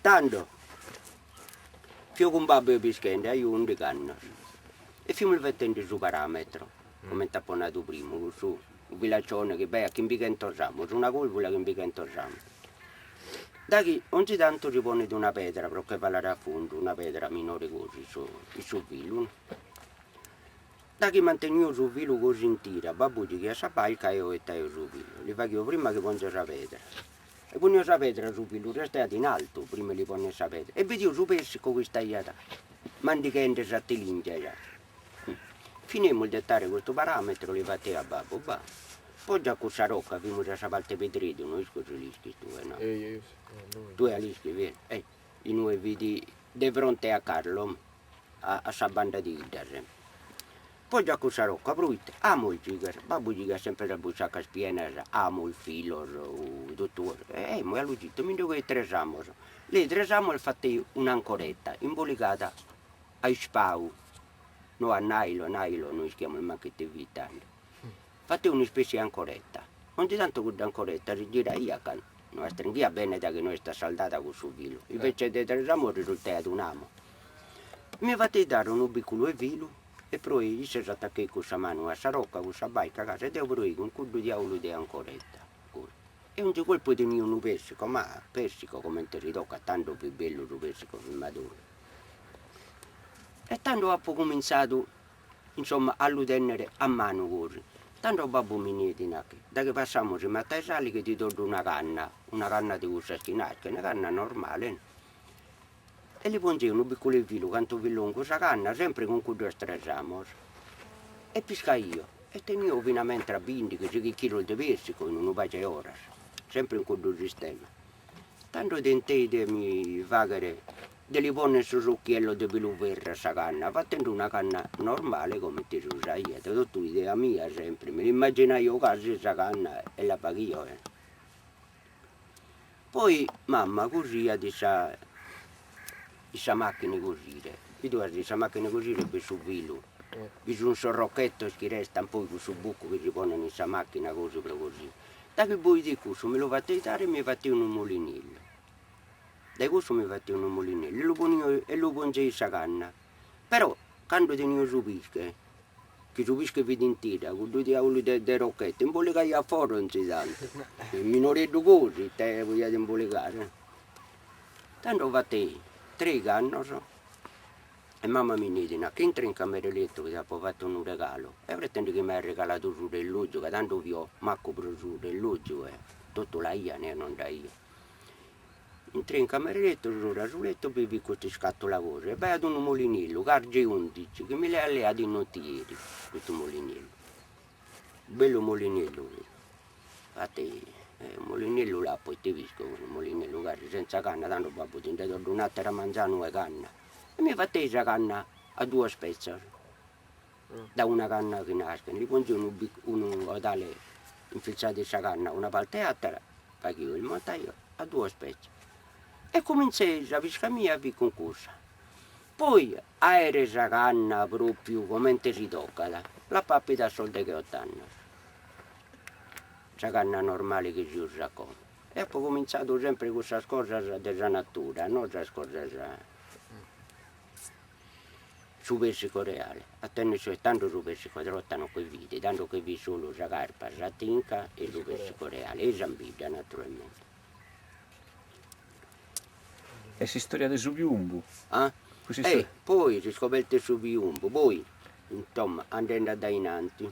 Tanto, più con babbo e pischende, hai un di canna. E fino al vettente su parametro, come tapponato prima, su un villaggione che vai a chi pica intorciamo, su una colvola che pica intorciamo. Da qui ogni tanto ci pone una pedra, perché va a fondo, una pedra minore così, su filo. Da che manteniamo sul filo così in tira, babbo ci chiede sapalca e io e te sul filo. Li faccio prima che ponga la pedra. E poi la pedra sul filo, restato in alto, prima di ponere la pedra. E vedo su persico questa iata. Mandi che entra sattilingia già. Finimmo di dettare questo parametro, li fate a babbo, va. Poi già con questa rocca, abbiamo già la parte pedrito, noi scusi l'ischi tu, no? Tu hai l'ischi, vero? Noi vedi di fronte a Carlo, a sta banda di chitarre. Poi già con questa rocca, pronta, amo il giger, babbo giga sempre la bucciacca spiena, amo il filo, il dottore. Ma lui dice, mi dico che tre ramos. Le tre ramos fatte un'ancoretta, imbolicata ai spau. No, a nylon, noi chiamiamo il manchetto vitale. Fate una specie di ancoretta. Ogni tanto con l'ancoretta si gira io, non stringia bene da che noi sta saldata con suo filo. Invece di tre ramos risulta ad un amo. Mi fate dare un piccolo filo e poi si attacca con questa mano a questa rocca, con questa baica a casa, e devo poi con un culo di aulu di ancoretta. E un colpo tenia un persico, ma persico come ti ritocca, tanto più bello il persico più maduro. E tanto ho cominciato, insomma, a ludennere a mano così. Tanto babbo mi niente, da che passiamo si mette ai sali che ti tolgo una canna di questa schinaccia, una canna normale. E gli pongevo un piccolo filo, canto filo con questa canna, sempre con cui stressamo. E pisca io. E tenevo finamente a 20 chili di persico in un paio di ore, sempre in quel sistema. Tanto tentai di mi fare, di li ponere su succhiello di pelo verde a questa canna, facendo una canna normale come ti usa io, tutta idea mia sempre, mi immaginai io quasi questa canna e la paghi io. Poi mamma cucia di questa macchina di cucire, e tu hai questa macchina di cucire per su filo. Vi sono un sorrocchetto che resta un po' sul buco che si pone in questa macchina così per così. Da che voi di questo me lo fate dare e mi fate un molinello. Da questo mi fate un molinello e lo pongo in questa canna. Però quando tenivo su pische, che su pische vedi intera, con due diavoli di rocchette, imbolicai a fuori non si tanto. Mi non vedo così, te vogliate imbolicare. Tanto fate 3 canne, so. E mamma mi dice, che entra in camera letto che ti ha fatto un regalo. E pretende che mi ha regalato su dell'uggio, che tanto vi ho macco per su dell'uggio, tutto la ia, non da io. Entra in camera letto, sul letto, bevi queste scatole cose. E vai ad un molinello, Carge 11, che me l'ha alleato in notte ieri, questo molinello. Bello molinello. Infatti, un molinello là, poi ti visco, un molinello, Carge, senza canna, tanto babbo ti ha dato un'altra mangiare 2 canne. E mi fate questa canna a 2 spezzi, da una canna che nasce, gli pongo un odale infilzato in questa canna, una parte e l'altra, perché io il montaio a 2 spezzi. E cominciai la pesca mia a concorso. Poi aereo questa canna proprio come ti si tocca, la pappi da soldi che ho tanto. Questa canna normale che si usa come. E poi ho cominciato sempre con questa cosa della natura, non questa cosa su persico reale, a tenere tanto su persico trottano quei viti, tanto che vi solo la carpa, la tinca e su persico reale, e zambiglia naturalmente. E si storia del Subiumbu? Poi si scoperte su Biumbo, poi, insomma, andando da innanzi,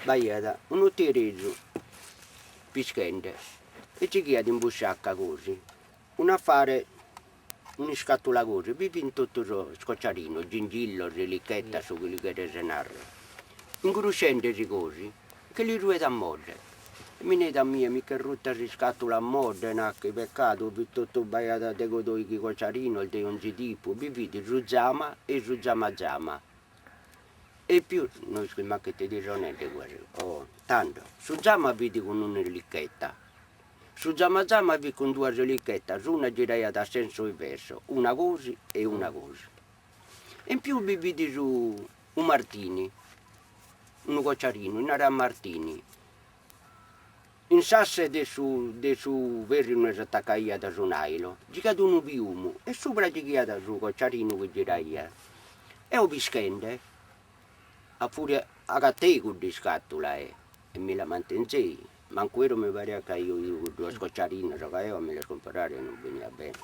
baiata, uno tirato, pischente, e ci chiede in busciacca così, un affare, una scatola così, vivi in tutto il scocciarino, gingillo, relichetta, su quelli che resenarre. Incruscendesi così, che li ruete a morte. E mi ne da mia, mica rutta si scatola a morte, che peccato, tutto baiata de godoi che cocciarino, il de un tipo, viviti ruzzama e ruzzama. E più, noi scriviamo che ti dicono niente quello, tanto, su zama vedi con una relichetta. Su zama vi con 2 relichette, una girata a senso inverso, una così e una così. In più vi vedi su un martini, un cocciarino, una martini. in sasse de su verri non si attaccaia da su nailo, gigato un ubiumu, e sopra gigaia su cocciarino che giraia. E ho bischende, a furia a catteco di scatola e me la mantenzei. Ma ancora mi pare che io due scocciarine, so che io me le comprare e non veniva bene.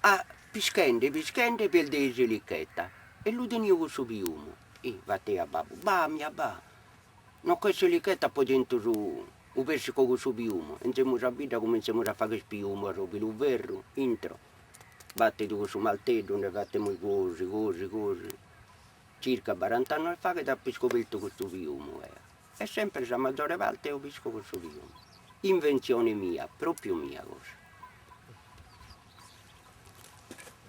A bischende per dei silicchetta, e lui tenivo con suo biumu. E vattene a babbo, ba mia ba, non che silicchetta poi dentro un persico con suo biumu. Insieme a vita cominciamo a fare spiumu, a rompere il verro, intro. Batte con su maltedo, ne fattiamo cose. Circa 40 anni fa che ho scoperto questo biumu. È sempre la maggiore volte ho visto questo biumu. Invenzione mia, proprio mia cosa.